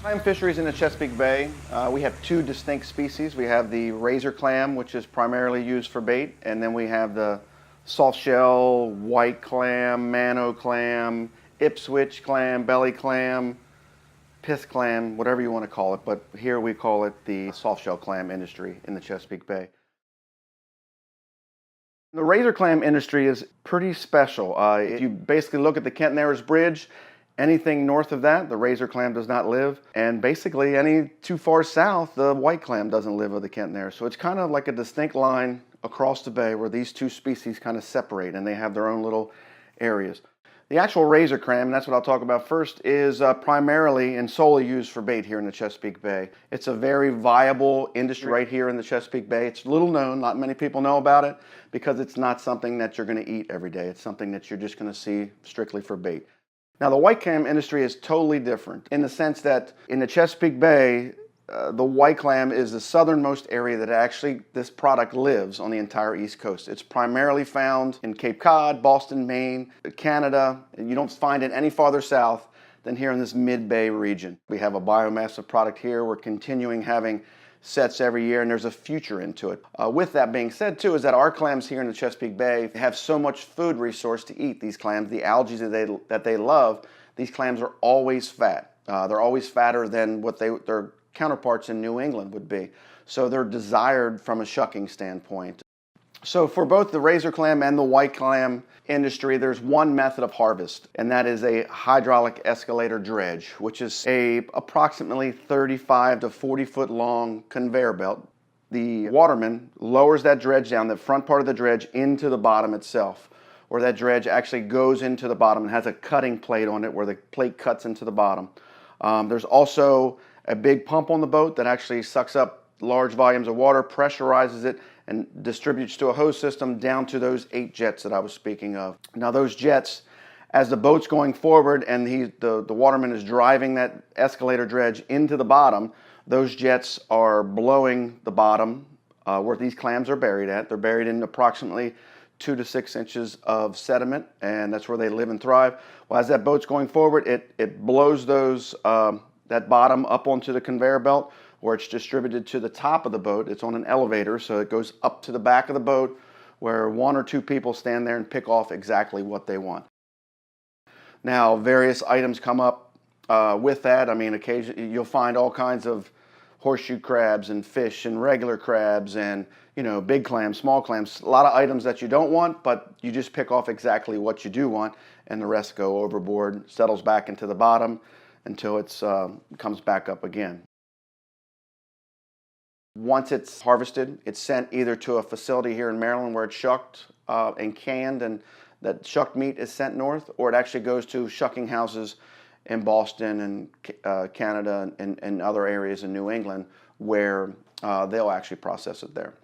Clam fisheries in the Chesapeake Bay, we have two distinct species. We have the razor clam, which is primarily used for bait, and then we have the soft shell, white clam, mano clam, Ipswich clam, belly clam, pith clam, whatever you want to call it, but here we call it the soft shell clam industry in the Chesapeake Bay. The razor clam industry is pretty special. If you basically look at the Kent Narrows Bridge, anything north of that, the razor clam does not live. And basically any too far south, the white clam doesn't live with the Kent Narrows. So it's kind of like a distinct line across the bay where these two species kind of separate and they have their own little areas. The actual razor clam, and that's what I'll talk about first, is primarily and solely used for bait here in the Chesapeake Bay. It's a very viable industry right here in the Chesapeake Bay. It's little known, not many people know about it because it's not something that you're going to eat every day. It's something that you're just going to see strictly for bait. Now the white clam industry is totally different in the sense that in the Chesapeake Bay, the white clam is the southernmost area that actually this product lives on the entire East Coast. It's primarily found in Cape Cod, Boston, Maine, Canada, and you don't find it any farther south than here in this mid-bay region. We have a biomass of product here. We're continuing having sets every year, and there's a future into it. With that being said, too, is that our clams here in the Chesapeake Bay have so much food resource to eat. These clams, the algae that they love, these clams are always fat. They're always fatter than what their counterparts in New England would be. So they're desired from a shucking standpoint. So for both the razor clam and the white clam industry, there's one method of harvest, and that is a hydraulic escalator dredge, which is a approximately 35 to 40 foot long conveyor belt. The waterman lowers that dredge down, the front part of the dredge, into the bottom itself, where that dredge actually goes into the bottom and has a cutting plate on it where the plate cuts into the bottom. There's also a big pump on the boat that actually sucks up large volumes of water, pressurizes it, and distributes to a hose system down to those 8 jets that I was speaking of. Now those jets, as the boat's going forward and the waterman is driving that escalator dredge into the bottom, those jets are blowing the bottom where these clams are buried at. They're buried in approximately 2 to 6 inches of sediment, and that's where they live and thrive. Well, as that boat's going forward, it blows those that bottom up onto the conveyor belt where it's distributed to the top of the boat. It's on an elevator, so it goes up to the back of the boat where 1 or 2 people stand there and pick off exactly what they want. Now, various items come up with that. I mean, occasionally you'll find all kinds of horseshoe crabs and fish and regular crabs and, you know, big clams, small clams, a lot of items that you don't want, but you just pick off exactly what you do want, and the rest go overboard, settles back into the bottom until it comes back up again. Once it's harvested, it's sent either to a facility here in Maryland where it's shucked and canned, and that shucked meat is sent north, or it actually goes to shucking houses in Boston and Canada and other areas in New England where they'll actually process it there.